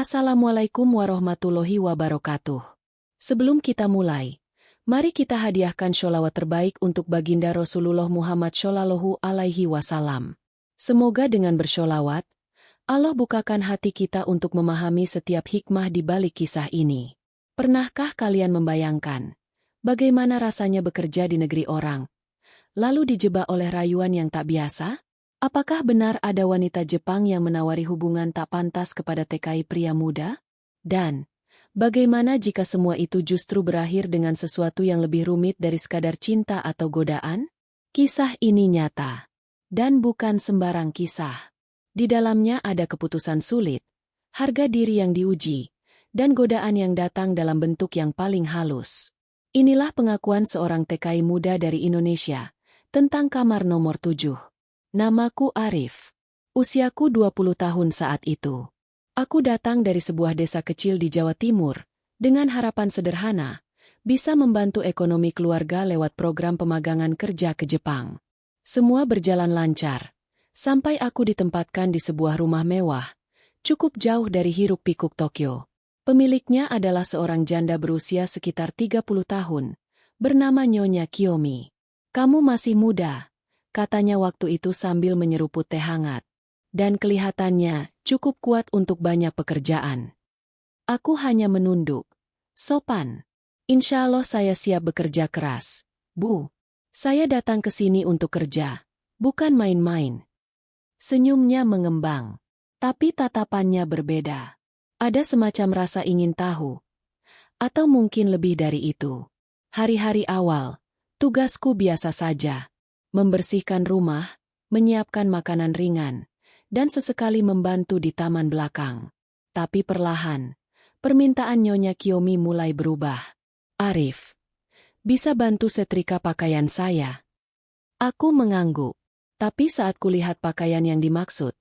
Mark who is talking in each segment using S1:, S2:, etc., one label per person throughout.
S1: Assalamualaikum warahmatullahi wabarakatuh. Sebelum kita mulai, mari kita hadiahkan sholawat terbaik untuk baginda Rasulullah Muhammad Shallallahu Alaihi Wasallam. Semoga dengan bersholawat, Allah bukakan hati kita untuk memahami setiap hikmah di balik kisah ini. Pernahkah kalian membayangkan bagaimana rasanya bekerja di negeri orang, lalu dijebak oleh rayuan yang tak biasa? Apakah benar ada wanita Jepang yang menawari hubungan tak pantas kepada TKI pria muda? Dan bagaimana jika semua itu justru berakhir dengan sesuatu yang lebih rumit dari sekadar cinta atau godaan? Kisah ini nyata, dan bukan sembarang kisah. Di dalamnya ada keputusan sulit, harga diri yang diuji, dan godaan yang datang dalam bentuk yang paling halus. Inilah pengakuan seorang TKI muda dari Indonesia tentang kamar nomor 7. Namaku Arif. Usiaku 20 tahun saat itu. Aku datang dari sebuah desa kecil di Jawa Timur, dengan harapan sederhana, bisa membantu ekonomi keluarga lewat program pemagangan kerja ke Jepang. Semua berjalan lancar, sampai aku ditempatkan di sebuah rumah mewah, cukup jauh dari hiruk-pikuk Tokyo. Pemiliknya adalah seorang janda berusia sekitar 30 tahun, bernama Nyonya Kiyomi. "Kamu masih muda," katanya waktu itu sambil menyeruput teh hangat. "Dan kelihatannya cukup kuat untuk banyak pekerjaan." Aku hanya menunduk. "Sopan. Insya Allah saya siap bekerja keras, Bu. Saya datang ke sini untuk kerja, bukan main-main." Senyumnya mengembang, tapi tatapannya berbeda. Ada semacam rasa ingin tahu. Atau mungkin lebih dari itu. Hari-hari awal, tugasku biasa saja. Membersihkan rumah, menyiapkan makanan ringan, dan sesekali membantu di taman belakang. Tapi perlahan, permintaan Nyonya Kiyomi mulai berubah. "Arif, bisa bantu setrika pakaian saya?" Aku mengangguk. Tapi saat kulihat pakaian yang dimaksud,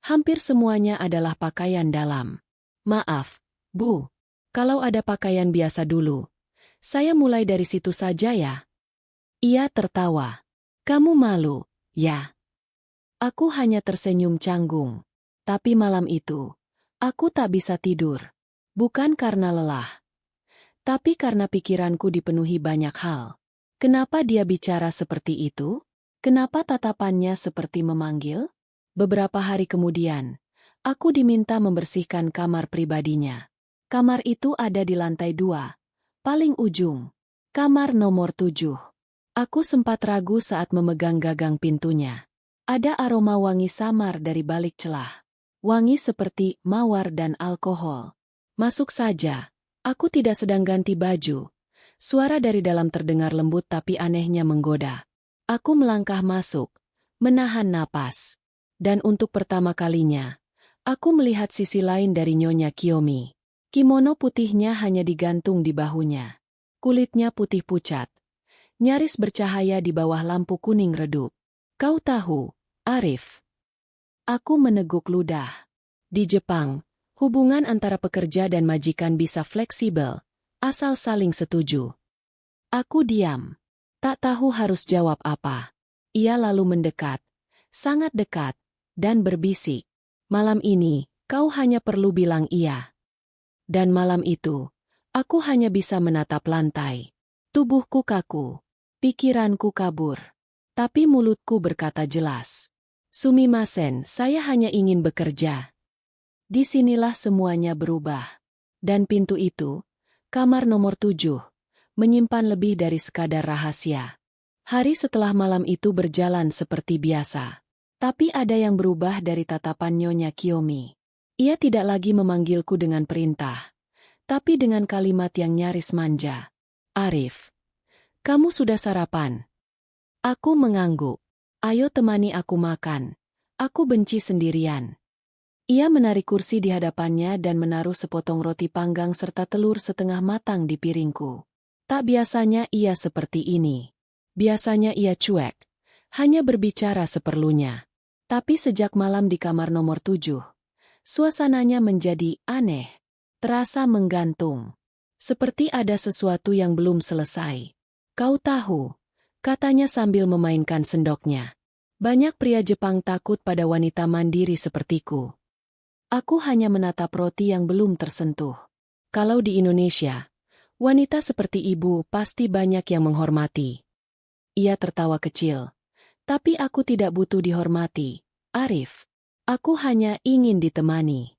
S1: hampir semuanya adalah pakaian dalam. "Maaf, Bu, kalau ada pakaian biasa dulu, saya mulai dari situ saja ya." Ia tertawa. "Kamu malu, ya?" Aku hanya tersenyum canggung. Tapi malam itu, aku tak bisa tidur. Bukan karena lelah, tapi karena pikiranku dipenuhi banyak hal. Kenapa dia bicara seperti itu? Kenapa tatapannya seperti memanggil? Beberapa hari kemudian, aku diminta membersihkan kamar pribadinya. Kamar itu ada di lantai 2, paling ujung. Kamar nomor 7. Aku sempat ragu saat memegang gagang pintunya. Ada aroma wangi samar dari balik celah. Wangi seperti mawar dan alkohol. Masuk saja. Aku tidak sedang ganti baju. Suara dari dalam terdengar lembut tapi anehnya menggoda. Aku melangkah masuk, menahan napas. Dan untuk pertama kalinya, aku melihat sisi lain dari Nyonya Kiyomi. Kimono putihnya hanya digantung di bahunya. Kulitnya putih pucat, nyaris bercahaya di bawah lampu kuning redup. "Kau tahu, Arif?" Aku meneguk ludah. Di Jepang, hubungan antara pekerja dan majikan bisa fleksibel, asal saling setuju. Aku diam. Tak tahu harus jawab apa. Ia lalu mendekat, sangat dekat, dan berbisik. "Malam ini, kau hanya perlu bilang iya." Dan malam itu, aku hanya bisa menatap lantai. Tubuhku kaku. Pikiranku kabur. Tapi mulutku berkata jelas. "Sumimasen, saya hanya ingin bekerja." Disinilah semuanya berubah. Dan pintu itu, kamar nomor 7, menyimpan lebih dari sekadar rahasia. Hari setelah malam itu berjalan seperti biasa. Tapi ada yang berubah dari tatapan Nyonya Kiyomi. Ia tidak lagi memanggilku dengan perintah, tapi dengan kalimat yang nyaris manja. "Arif, kamu sudah sarapan?" Aku mengangguk. "Ayo temani aku makan. Aku benci sendirian." Ia menarik kursi di hadapannya dan menaruh sepotong roti panggang serta telur setengah matang di piringku. Tak biasanya ia seperti ini. Biasanya ia cuek, hanya berbicara seperlunya. Tapi sejak malam di kamar nomor 7, suasananya menjadi aneh, terasa menggantung. Seperti ada sesuatu yang belum selesai. "Kau tahu," katanya sambil memainkan sendoknya, "banyak pria Jepang takut pada wanita mandiri sepertiku." Aku hanya menatap roti yang belum tersentuh. Kalau di Indonesia, wanita seperti ibu pasti banyak yang menghormati. Ia tertawa kecil. Tapi aku tidak butuh dihormati, Arif. Aku hanya ingin ditemani.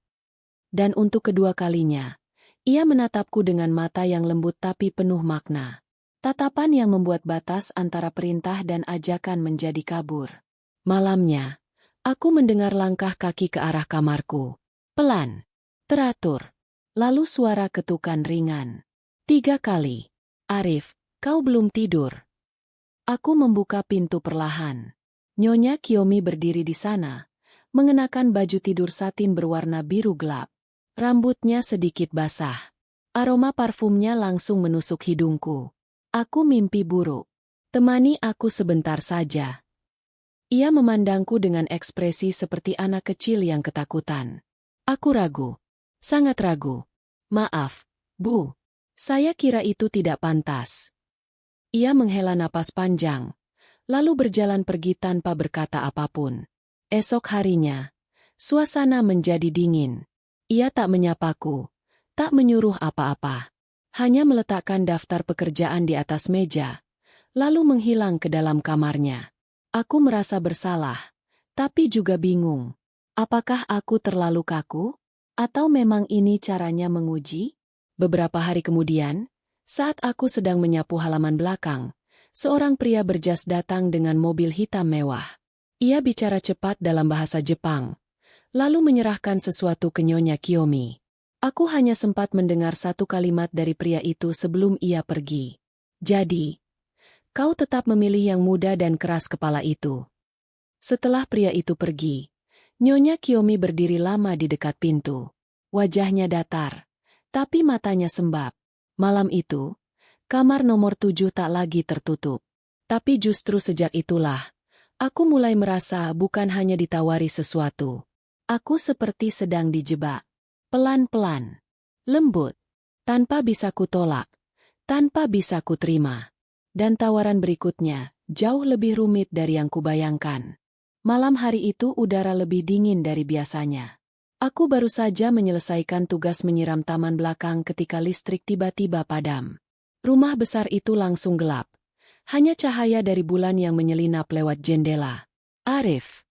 S1: Dan untuk kedua kalinya, ia menatapku dengan mata yang lembut tapi penuh makna. Tatapan yang membuat batas antara perintah dan ajakan menjadi kabur. Malamnya, aku mendengar langkah kaki ke arah kamarku. Pelan, teratur, lalu suara ketukan ringan. 3 kali. Arif, kau belum tidur. Aku membuka pintu perlahan. Nyonya Kiyomi berdiri di sana, mengenakan baju tidur satin berwarna biru gelap. Rambutnya sedikit basah. Aroma parfumnya langsung menusuk hidungku. Aku mimpi buruk. Temani aku sebentar saja. Ia memandangku dengan ekspresi seperti anak kecil yang ketakutan. Aku ragu. Sangat ragu. Maaf, Bu. Saya kira itu tidak pantas. Ia menghela napas panjang, lalu berjalan pergi tanpa berkata apapun. Esok harinya, suasana menjadi dingin. Ia tak menyapaku, tak menyuruh apa-apa. Hanya meletakkan daftar pekerjaan di atas meja, lalu menghilang ke dalam kamarnya. Aku merasa bersalah, tapi juga bingung. Apakah aku terlalu kaku? Atau memang ini caranya menguji? Beberapa hari kemudian, saat aku sedang menyapu halaman belakang, seorang pria berjas datang dengan mobil hitam mewah. Ia bicara cepat dalam bahasa Jepang, lalu menyerahkan sesuatu ke Nyonya Kiyomi. Aku hanya sempat mendengar satu kalimat dari pria itu sebelum ia pergi. Jadi, kau tetap memilih yang muda dan keras kepala itu. Setelah pria itu pergi, Nyonya Kiyomi berdiri lama di dekat pintu. Wajahnya datar, tapi matanya sembab. Malam itu, kamar nomor 7 tak lagi tertutup. Tapi justru sejak itulah, aku mulai merasa bukan hanya ditawari sesuatu. Aku seperti sedang dijebak. Pelan-pelan. Lembut. Tanpa bisa kutolak. Tanpa bisa kuterima. Dan tawaran berikutnya, jauh lebih rumit dari yang kubayangkan. Malam hari itu udara lebih dingin dari biasanya. Aku baru saja menyelesaikan tugas menyiram taman belakang ketika listrik tiba-tiba padam. Rumah besar itu langsung gelap. Hanya cahaya dari bulan yang menyelinap lewat jendela. Arif.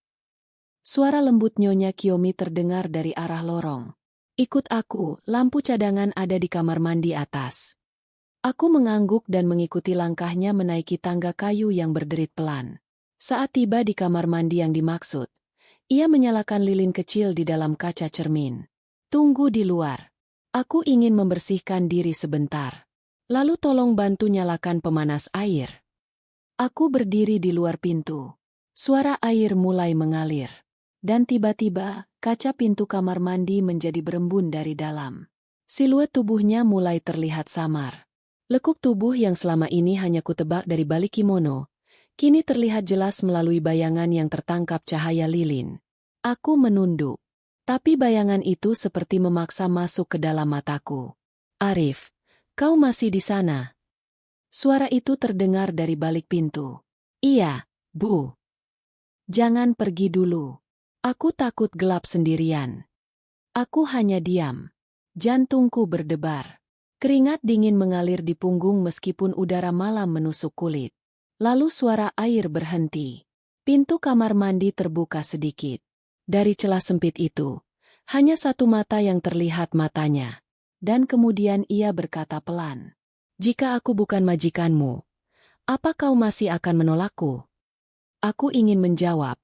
S1: Suara lembut Nyonya Kiyomi terdengar dari arah lorong. Ikut aku, lampu cadangan ada di kamar mandi atas. Aku mengangguk dan mengikuti langkahnya menaiki tangga kayu yang berderit pelan. Saat tiba di kamar mandi yang dimaksud, ia menyalakan lilin kecil di dalam kaca cermin. Tunggu di luar. Aku ingin membersihkan diri sebentar. Lalu tolong bantu nyalakan pemanas air. Aku berdiri di luar pintu. Suara air mulai mengalir. Dan tiba-tiba, kaca pintu kamar mandi menjadi berembun dari dalam. Siluet tubuhnya mulai terlihat samar. Lekuk tubuh yang selama ini hanya kutebak dari balik kimono, kini terlihat jelas melalui bayangan yang tertangkap cahaya lilin. Aku menunduk. Tapi bayangan itu seperti memaksa masuk ke dalam mataku. Arif, kau masih di sana? Suara itu terdengar dari balik pintu. Iya, Bu. Jangan pergi dulu. Aku takut gelap sendirian. Aku hanya diam. Jantungku berdebar. Keringat dingin mengalir di punggung meskipun udara malam menusuk kulit. Lalu suara air berhenti. Pintu kamar mandi terbuka sedikit. Dari celah sempit itu, hanya satu mata yang terlihat matanya. Dan kemudian ia berkata pelan. Jika aku bukan majikanmu, apa kau masih akan menolakku? Aku ingin menjawab,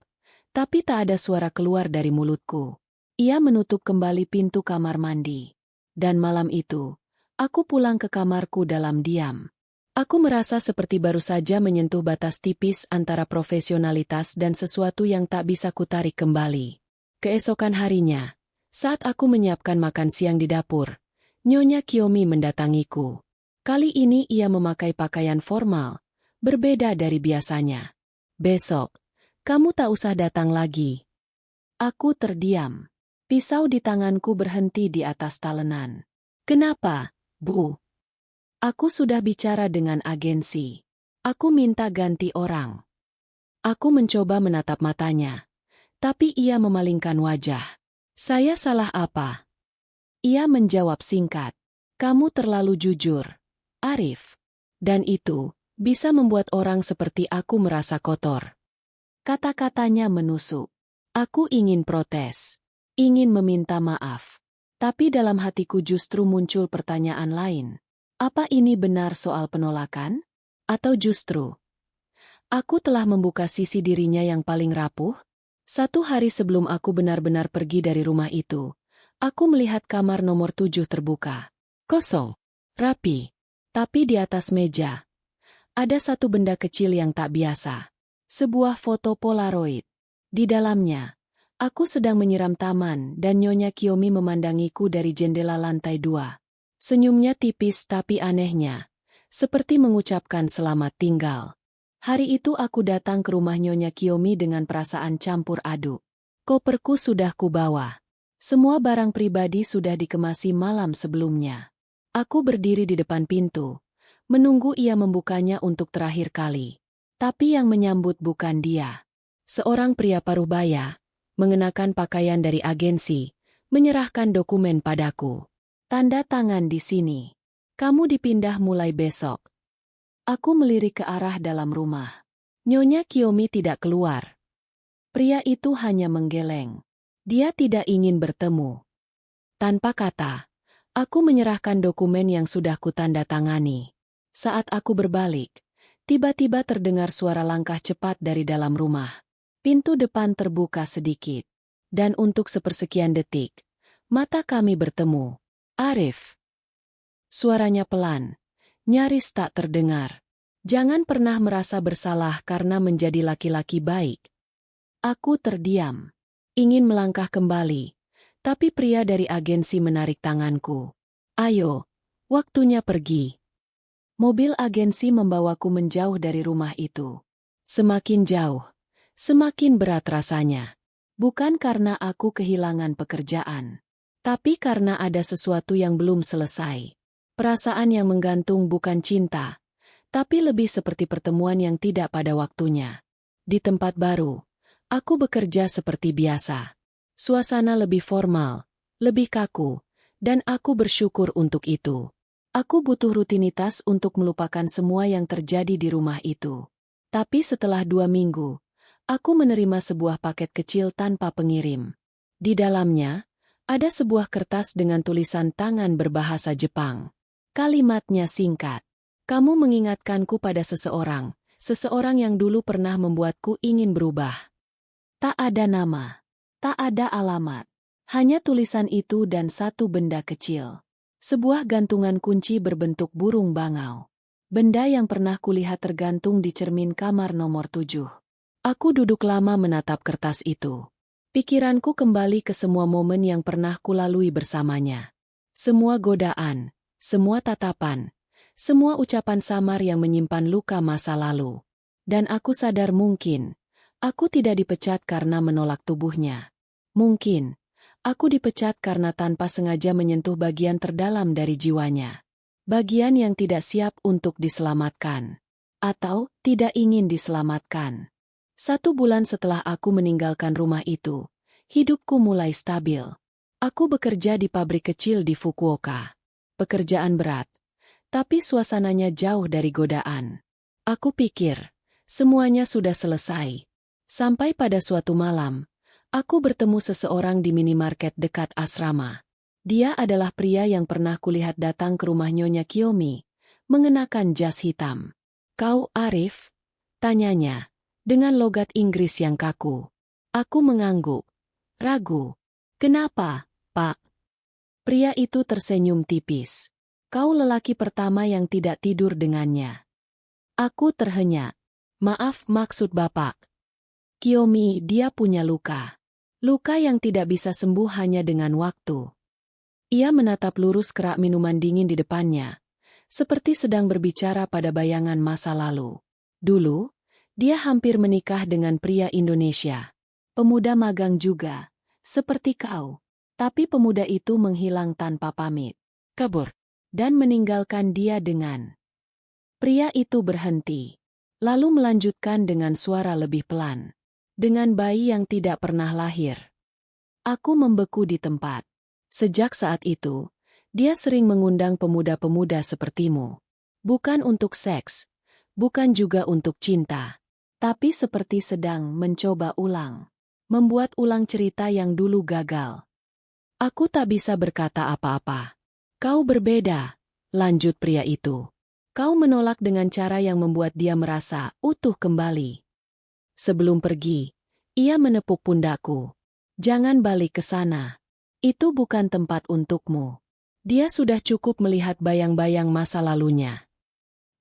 S1: tapi tak ada suara keluar dari mulutku. Ia menutup kembali pintu kamar mandi. Dan malam itu, aku pulang ke kamarku dalam diam. Aku merasa seperti baru saja menyentuh batas tipis antara profesionalitas dan sesuatu yang tak bisa kutarik kembali. Keesokan harinya, saat aku menyiapkan makan siang di dapur, Nyonya Kiyomi mendatangiku. Kali ini ia memakai pakaian formal, berbeda dari biasanya. Besok, kamu tak usah datang lagi. Aku terdiam. Pisau di tanganku berhenti di atas talenan. Kenapa, Bu? Aku sudah bicara dengan agensi. Aku minta ganti orang. Aku mencoba menatap matanya, tapi ia memalingkan wajah. Saya salah apa? Ia menjawab singkat. Kamu terlalu jujur, Arif. Dan itu bisa membuat orang seperti aku merasa kotor. Kata-katanya menusuk. Aku ingin protes. Ingin meminta maaf. Tapi dalam hatiku justru muncul pertanyaan lain. Apa ini benar soal penolakan? Atau justru aku telah membuka sisi dirinya yang paling rapuh? 1 hari sebelum aku benar-benar pergi dari rumah itu, aku melihat kamar nomor 7 terbuka. Kosong. Rapi. Tapi di atas meja, ada satu benda kecil yang tak biasa. Sebuah foto Polaroid. Di dalamnya, aku sedang menyiram taman dan Nyonya Kiyomi memandangiku dari jendela lantai 2. Senyumnya tipis tapi anehnya, seperti mengucapkan selamat tinggal. Hari itu aku datang ke rumah Nyonya Kiyomi dengan perasaan campur aduk. Koperku sudah kubawa. Semua barang pribadi sudah dikemasi malam sebelumnya. Aku berdiri di depan pintu, menunggu ia membukanya untuk terakhir kali. Tapi yang menyambut bukan dia. Seorang pria parubaya, mengenakan pakaian dari agensi, menyerahkan dokumen padaku. Tanda tangan di sini. Kamu dipindah mulai besok. Aku melirik ke arah dalam rumah. Nyonya Kiyomi tidak keluar. Pria itu hanya menggeleng. Dia tidak ingin bertemu. Tanpa kata, aku menyerahkan dokumen yang sudah kutandatangani. Saat aku berbalik, tiba-tiba terdengar suara langkah cepat dari dalam rumah. Pintu depan terbuka sedikit. Dan untuk sepersekian detik, mata kami bertemu. Arif. Suaranya pelan. Nyaris tak terdengar. Jangan pernah merasa bersalah karena menjadi laki-laki baik. Aku terdiam. Ingin melangkah kembali. Tapi pria dari agensi menarik tanganku. Ayo, waktunya pergi. Mobil agensi membawaku menjauh dari rumah itu. Semakin jauh, semakin berat rasanya. Bukan karena aku kehilangan pekerjaan. Tapi karena ada sesuatu yang belum selesai. Perasaan yang menggantung bukan cinta, tapi lebih seperti pertemuan yang tidak pada waktunya. Di tempat baru, aku bekerja seperti biasa. Suasana lebih formal, lebih kaku, dan aku bersyukur untuk itu. Aku butuh rutinitas untuk melupakan semua yang terjadi di rumah itu. Tapi setelah 2 minggu, aku menerima sebuah paket kecil tanpa pengirim. Di dalamnya, ada sebuah kertas dengan tulisan tangan berbahasa Jepang. Kalimatnya singkat. Kamu mengingatkanku pada seseorang yang dulu pernah membuatku ingin berubah. Tak ada nama, tak ada alamat. Hanya tulisan itu dan satu benda kecil. Sebuah gantungan kunci berbentuk burung bangau. Benda yang pernah kulihat tergantung di cermin kamar nomor 7. Aku duduk lama menatap kertas itu. Pikiranku kembali ke semua momen yang pernah kulalui bersamanya. Semua godaan. Semua tatapan, semua ucapan samar yang menyimpan luka masa lalu. Dan aku sadar mungkin, aku tidak dipecat karena menolak tubuhnya. Mungkin, aku dipecat karena tanpa sengaja menyentuh bagian terdalam dari jiwanya. Bagian yang tidak siap untuk diselamatkan. Atau tidak ingin diselamatkan. 1 bulan setelah aku meninggalkan rumah itu, hidupku mulai stabil. Aku bekerja di pabrik kecil di Fukuoka. Pekerjaan berat, tapi suasananya jauh dari godaan. Aku pikir, semuanya sudah selesai. Sampai pada suatu malam, aku bertemu seseorang di minimarket dekat asrama. Dia adalah pria yang pernah kulihat datang ke rumah Nyonya Kiyomi, mengenakan jas hitam. Kau Arif? Tanyanya, dengan logat Inggris yang kaku. Aku mengangguk. Ragu. Kenapa, Pak? Pria itu tersenyum tipis. Kau lelaki pertama yang tidak tidur dengannya. Aku terhenyak. Maaf maksud Bapak. Kiyomi, dia punya luka. Luka yang tidak bisa sembuh hanya dengan waktu. Ia menatap lurus kerak minuman dingin di depannya, seperti sedang berbicara pada bayangan masa lalu. Dulu, dia hampir menikah dengan pria Indonesia. Pemuda magang juga, seperti kau. Tapi pemuda itu menghilang tanpa pamit, kabur, dan meninggalkan dia dengan. Pria itu berhenti, lalu melanjutkan dengan suara lebih pelan. Dengan bayi yang tidak pernah lahir. Aku membeku di tempat. Sejak saat itu, dia sering mengundang pemuda-pemuda sepertimu. Bukan untuk seks, bukan juga untuk cinta, tapi seperti sedang mencoba ulang. Membuat ulang cerita yang dulu gagal. Aku tak bisa berkata apa-apa. Kau berbeda, lanjut pria itu. Kau menolak dengan cara yang membuat dia merasa utuh kembali. Sebelum pergi, ia menepuk pundakku. Jangan balik ke sana. Itu bukan tempat untukmu. Dia sudah cukup melihat bayang-bayang masa lalunya.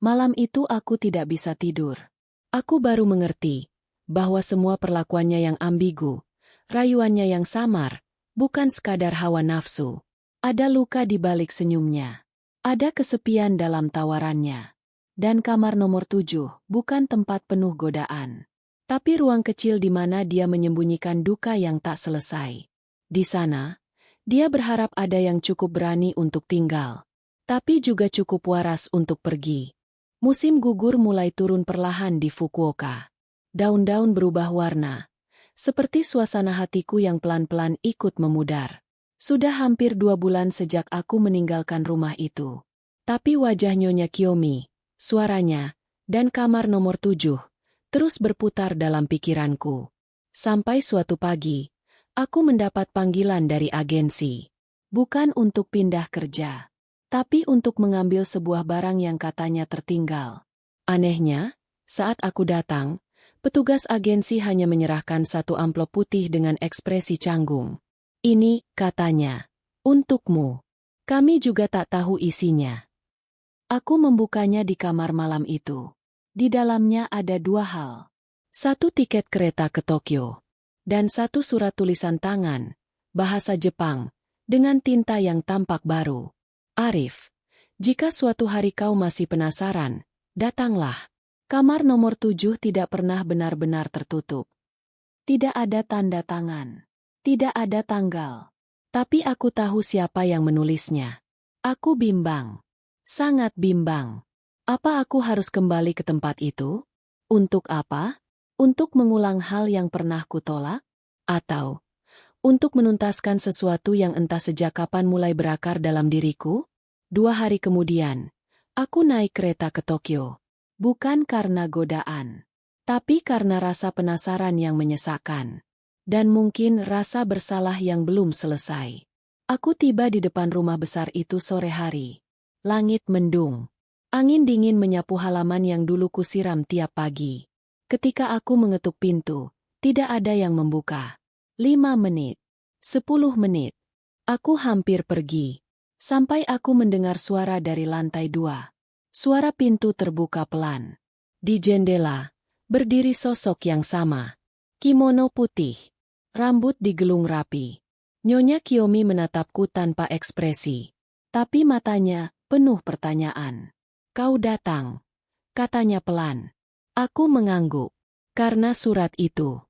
S1: Malam itu aku tidak bisa tidur. Aku baru mengerti bahwa semua perlakuannya yang ambigu, rayuannya yang samar, bukan sekadar hawa nafsu. Ada luka di balik senyumnya. Ada kesepian dalam tawarannya. Dan kamar nomor 7 bukan tempat penuh godaan. Tapi ruang kecil di mana dia menyembunyikan duka yang tak selesai. Di sana, dia berharap ada yang cukup berani untuk tinggal. Tapi juga cukup waras untuk pergi. Musim gugur mulai turun perlahan di Fukuoka. Daun-daun berubah warna. Seperti suasana hatiku yang pelan-pelan ikut memudar. Sudah hampir 2 bulan sejak aku meninggalkan rumah itu. Tapi wajah Nyonya Kiyomi, suaranya, dan kamar nomor 7, terus berputar dalam pikiranku. Sampai suatu pagi, aku mendapat panggilan dari agensi. Bukan untuk pindah kerja, tapi untuk mengambil sebuah barang yang katanya tertinggal. Anehnya, saat aku datang, petugas agensi hanya menyerahkan satu amplop putih dengan ekspresi canggung. Ini, katanya, untukmu. Kami juga tak tahu isinya. Aku membukanya di kamar malam itu. Di dalamnya ada 2 hal. 1 tiket kereta ke Tokyo. Dan 1 surat tulisan tangan, bahasa Jepang, dengan tinta yang tampak baru. Arif, jika suatu hari kau masih penasaran, datanglah. Kamar nomor 7 tidak pernah benar-benar tertutup. Tidak ada tanda tangan. Tidak ada tanggal. Tapi aku tahu siapa yang menulisnya. Aku bimbang. Sangat bimbang. Apa aku harus kembali ke tempat itu? Untuk apa? Untuk mengulang hal yang pernah kutolak? Atau untuk menuntaskan sesuatu yang entah sejak kapan mulai berakar dalam diriku? 2 hari kemudian, aku naik kereta ke Tokyo. Bukan karena godaan, tapi karena rasa penasaran yang menyesakkan. Dan mungkin rasa bersalah yang belum selesai. Aku tiba di depan rumah besar itu sore hari. Langit mendung. Angin dingin menyapu halaman yang dulu kusiram tiap pagi. Ketika aku mengetuk pintu, tidak ada yang membuka. 5 menit. 10 menit. Aku hampir pergi. Sampai aku mendengar suara dari lantai 2. Suara pintu terbuka pelan. Di jendela, berdiri sosok yang sama. Kimono putih. Rambut digelung rapi. Nyonya Kiyomi menatapku tanpa ekspresi. Tapi matanya penuh pertanyaan. Kau datang, katanya pelan. Aku mengangguk. Karena surat itu.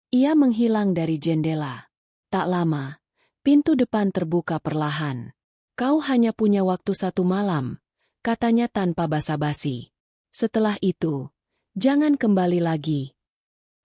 S1: Ia menghilang dari jendela. Tak lama, pintu depan terbuka perlahan. Kau hanya punya waktu 1 malam, katanya tanpa basa-basi. Setelah itu, jangan kembali lagi.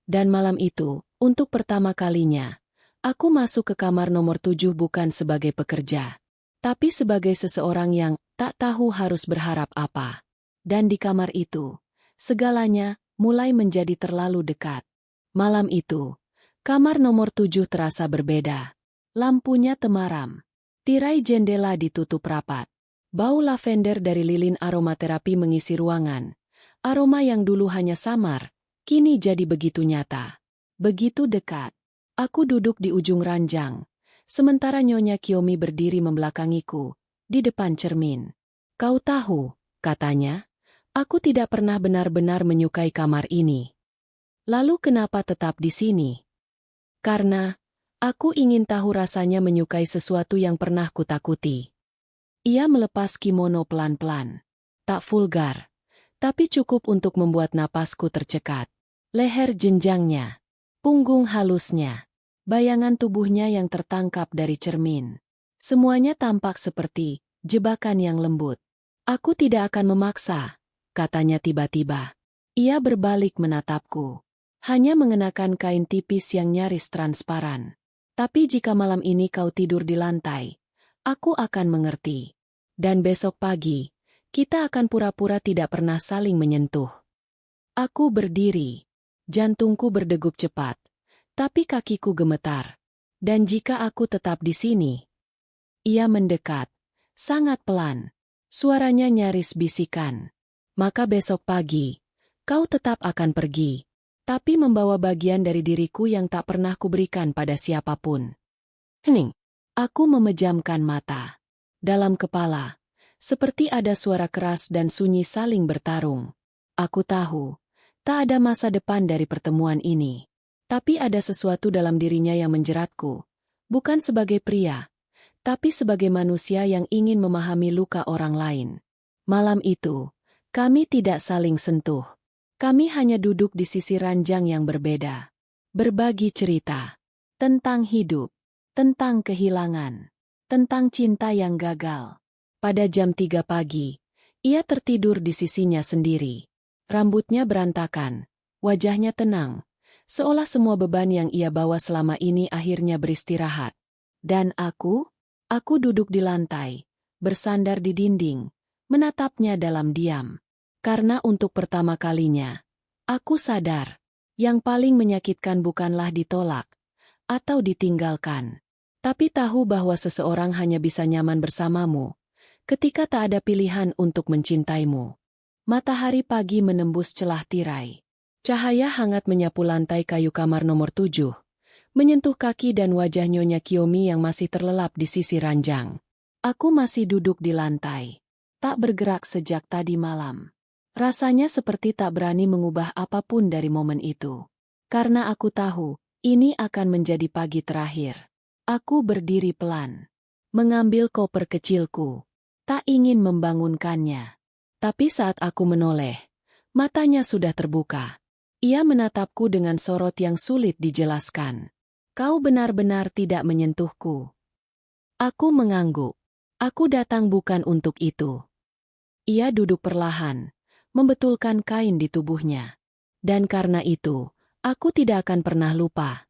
S1: Dan malam itu, untuk pertama kalinya, aku masuk ke kamar nomor 7 bukan sebagai pekerja, tapi sebagai seseorang yang tak tahu harus berharap apa. Dan di kamar itu, segalanya mulai menjadi terlalu dekat. Malam itu, kamar nomor 7 terasa berbeda. Lampunya temaram. Tirai jendela ditutup rapat. Bau lavender dari lilin aromaterapi mengisi ruangan. Aroma yang dulu hanya samar, kini jadi begitu nyata. Begitu dekat. Aku duduk di ujung ranjang. Sementara Nyonya Kiyomi berdiri membelakangiku, di depan cermin. Kau tahu, katanya, aku tidak pernah benar-benar menyukai kamar ini. Lalu kenapa tetap di sini? Karena aku ingin tahu rasanya menyukai sesuatu yang pernah kutakuti. Ia melepas kimono pelan-pelan. Tak vulgar, tapi cukup untuk membuat napasku tercekat. Leher jenjangnya, punggung halusnya, bayangan tubuhnya yang tertangkap dari cermin. Semuanya tampak seperti jebakan yang lembut. Aku tidak akan memaksa, katanya tiba-tiba. Ia berbalik menatapku. Hanya mengenakan kain tipis yang nyaris transparan. Tapi jika malam ini kau tidur di lantai, aku akan mengerti. Dan besok pagi, kita akan pura-pura tidak pernah saling menyentuh. Aku berdiri. Jantungku berdegup cepat. Tapi kakiku gemetar. Dan jika aku tetap di sini... Ia mendekat. Sangat pelan. Suaranya nyaris bisikan. Maka besok pagi, kau tetap akan pergi. Tapi membawa bagian dari diriku yang tak pernah kuberikan pada siapapun. Hening. Aku memejamkan mata. Dalam kepala, seperti ada suara keras dan sunyi saling bertarung. Aku tahu, tak ada masa depan dari pertemuan ini. Tapi ada sesuatu dalam dirinya yang menjeratku. Bukan sebagai pria, tapi sebagai manusia yang ingin memahami luka orang lain. Malam itu, kami tidak saling sentuh. Kami hanya duduk di sisi ranjang yang berbeda. Berbagi cerita. Tentang hidup. Tentang kehilangan. Tentang cinta yang gagal. Pada jam 3 pagi, ia tertidur di sisinya sendiri. Rambutnya berantakan. Wajahnya tenang. Seolah semua beban yang ia bawa selama ini akhirnya beristirahat. Dan aku duduk di lantai, bersandar di dinding, menatapnya dalam diam. Karena untuk pertama kalinya, aku sadar, yang paling menyakitkan bukanlah ditolak atau ditinggalkan, tapi tahu bahwa seseorang hanya bisa nyaman bersamamu ketika tak ada pilihan untuk mencintaimu. Matahari pagi menembus celah tirai. Cahaya hangat menyapu lantai kayu kamar nomor 7, menyentuh kaki dan wajah Nyonya Kiyomi yang masih terlelap di sisi ranjang. Aku masih duduk di lantai, tak bergerak sejak tadi malam. Rasanya seperti tak berani mengubah apapun dari momen itu. Karena aku tahu, ini akan menjadi pagi terakhir. Aku berdiri pelan, mengambil koper kecilku. Tak ingin membangunkannya. Tapi saat aku menoleh, matanya sudah terbuka. Ia menatapku dengan sorot yang sulit dijelaskan. Kau benar-benar tidak menyentuhku. Aku mengangguk. Aku datang bukan untuk itu. Ia duduk perlahan, membetulkan kain di tubuhnya. Dan karena itu, aku tidak akan pernah lupa.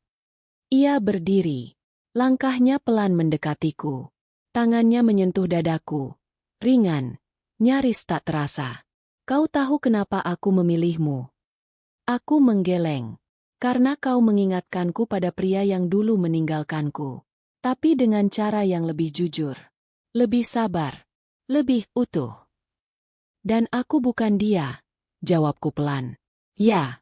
S1: Ia berdiri. Langkahnya pelan mendekatiku. Tangannya menyentuh dadaku. Ringan, nyaris tak terasa. Kau tahu kenapa aku memilihmu? Aku menggeleng. Karena kau mengingatkanku pada pria yang dulu meninggalkanku. Tapi dengan cara yang lebih jujur. Lebih sabar. Lebih utuh. Dan aku bukan dia, jawabku pelan. Ya.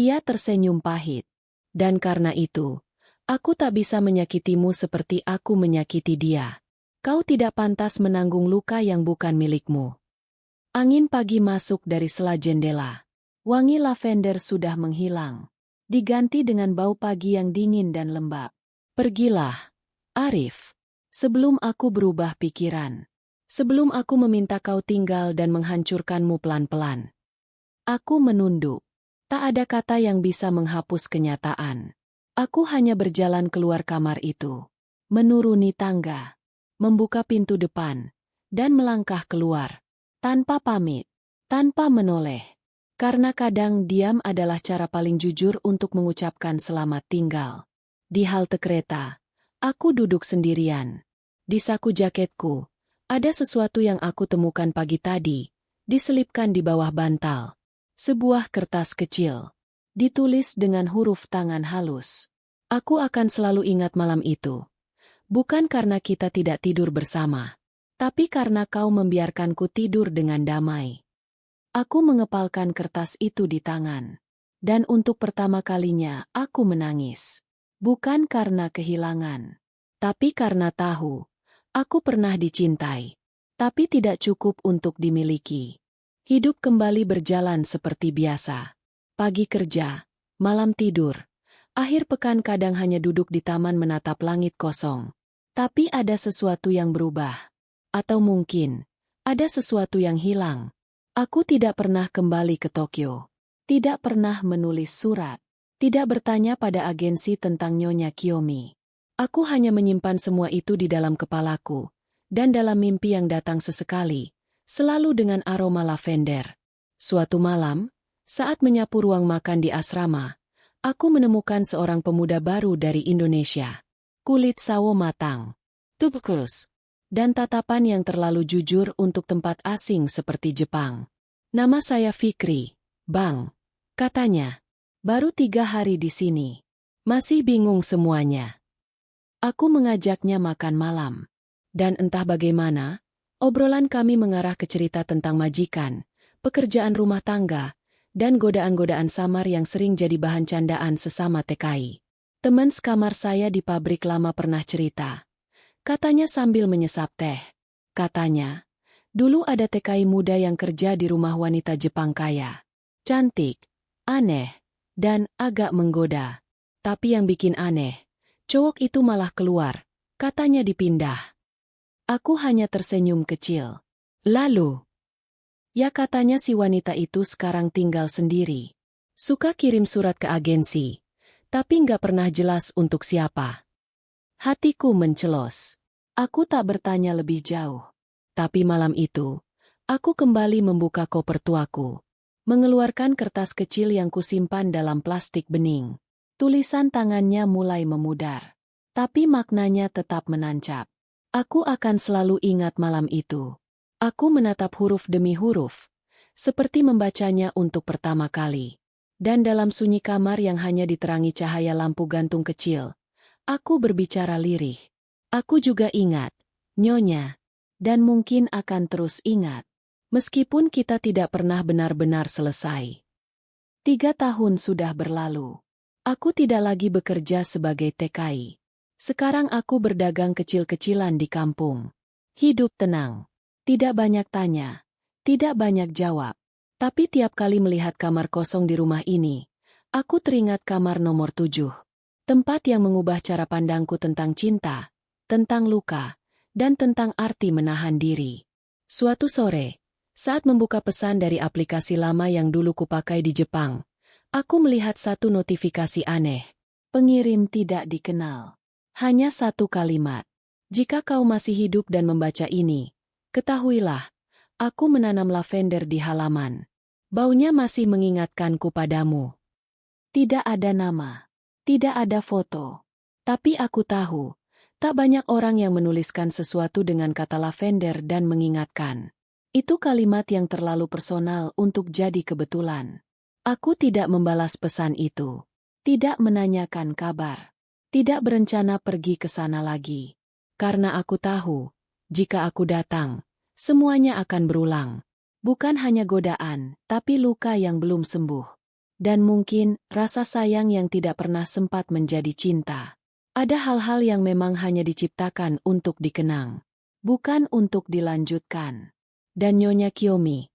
S1: Ia tersenyum pahit. Dan karena itu, aku tak bisa menyakitimu seperti aku menyakiti dia. Kau tidak pantas menanggung luka yang bukan milikmu. Angin pagi masuk dari sela jendela. Wangi lavender sudah menghilang. Diganti dengan bau pagi yang dingin dan lembab. Pergilah, Arif. Sebelum aku berubah pikiran. Sebelum aku meminta kau tinggal dan menghancurkanmu pelan-pelan. Aku menunduk. Tak ada kata yang bisa menghapus kenyataan. Aku hanya berjalan keluar kamar itu. Menuruni tangga. Membuka pintu depan. Dan melangkah keluar. Tanpa pamit. Tanpa menoleh. Karena kadang diam adalah cara paling jujur untuk mengucapkan selamat tinggal. Di halte kereta, aku duduk sendirian. Di saku jaketku, ada sesuatu yang aku temukan pagi tadi, diselipkan di bawah bantal. Sebuah kertas kecil, ditulis dengan huruf tangan halus. Aku akan selalu ingat malam itu. Bukan karena kita tidak tidur bersama, tapi karena kau membiarkanku tidur dengan damai. Aku mengepalkan kertas itu di tangan. Dan untuk pertama kalinya, aku menangis. Bukan karena kehilangan. Tapi karena tahu, aku pernah dicintai. Tapi tidak cukup untuk dimiliki. Hidup kembali berjalan seperti biasa. Pagi kerja, malam tidur. Akhir pekan kadang hanya duduk di taman menatap langit kosong. Tapi ada sesuatu yang berubah. Atau mungkin, ada sesuatu yang hilang. Aku tidak pernah kembali ke Tokyo. Tidak pernah menulis surat. Tidak bertanya pada agensi tentang Nyonya Kiyomi. Aku hanya menyimpan semua itu di dalam kepalaku. Dan dalam mimpi yang datang sesekali, selalu dengan aroma lavender. Suatu malam, saat menyapu ruang makan di asrama, aku menemukan seorang pemuda baru dari Indonesia. kulit sawo matang, tubukus, dan tatapan yang terlalu jujur untuk tempat asing seperti Jepang. Nama saya Fikri, Bang, katanya. Baru 3 hari di sini. Masih bingung semuanya. Aku mengajaknya makan malam. Dan entah bagaimana, obrolan kami mengarah ke cerita tentang majikan, pekerjaan rumah tangga, dan godaan-godaan samar yang sering jadi bahan candaan sesama TKI. Teman sekamar saya di pabrik lama pernah cerita. Katanya sambil menyesap teh. Katanya, dulu ada TKI muda yang kerja di rumah wanita Jepang kaya. Cantik, aneh, dan agak menggoda. Tapi yang bikin aneh, cowok itu malah keluar. Katanya dipindah. Aku hanya tersenyum kecil. Lalu, ya katanya si wanita itu sekarang tinggal sendiri. Suka kirim surat ke agensi, tapi nggak pernah jelas untuk siapa. Hatiku mencelos. Aku tak bertanya lebih jauh. Tapi malam itu, aku kembali membuka koper tuaku. Mengeluarkan kertas kecil yang kusimpan dalam plastik bening. Tulisan tangannya mulai memudar. Tapi maknanya tetap menancap. Aku akan selalu ingat malam itu. Aku menatap huruf demi huruf, seperti membacanya untuk pertama kali. Dan dalam sunyi kamar yang hanya diterangi cahaya lampu gantung kecil, aku berbicara lirih. Aku juga ingat, Nyonya, dan mungkin akan terus ingat. Meskipun kita tidak pernah benar-benar selesai. 3 tahun sudah berlalu. Aku tidak lagi bekerja sebagai TKI. Sekarang aku berdagang kecil-kecilan di kampung. Hidup tenang. Tidak banyak tanya. Tidak banyak jawab. Tapi tiap kali melihat kamar kosong di rumah ini, aku teringat kamar nomor 7. Tempat yang mengubah cara pandangku tentang cinta, tentang luka, dan tentang arti menahan diri. Suatu sore, saat membuka pesan dari aplikasi lama yang dulu kupakai di Jepang, aku melihat satu notifikasi aneh. Pengirim tidak dikenal. Hanya satu kalimat. Jika kau masih hidup dan membaca ini, ketahuilah, aku menanam lavender di halaman. Baunya masih mengingatkanku padamu. Tidak ada nama. Tidak ada foto. Tapi aku tahu, tak banyak orang yang menuliskan sesuatu dengan kata lavender dan mengingatkan. Itu kalimat yang terlalu personal untuk jadi kebetulan. Aku tidak membalas pesan itu. Tidak menanyakan kabar. Tidak berencana pergi ke sana lagi. Karena aku tahu, jika aku datang, semuanya akan berulang. Bukan hanya godaan, tapi luka yang belum sembuh. Dan mungkin rasa sayang yang tidak pernah sempat menjadi cinta. Ada hal-hal yang memang hanya diciptakan untuk dikenang. Bukan untuk dilanjutkan. Dan Nyonya Kiyomi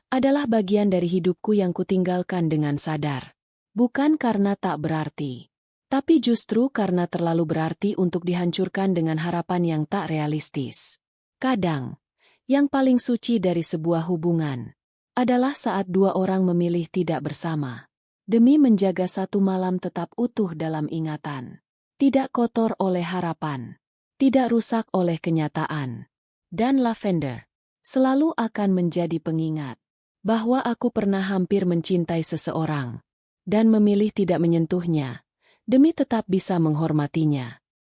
S1: adalah bagian dari hidupku yang kutinggalkan dengan sadar. Bukan karena tak berarti. Tapi justru karena terlalu berarti untuk dihancurkan dengan harapan yang tak realistis. Kadang, yang paling suci dari sebuah hubungan adalah saat 2 orang memilih tidak bersama. Demi menjaga satu malam tetap utuh dalam ingatan. Tidak kotor oleh harapan. Tidak rusak oleh kenyataan. Dan lavender selalu akan menjadi pengingat bahwa aku pernah hampir mencintai seseorang dan memilih tidak menyentuhnya. Demi tetap bisa menghormatinya.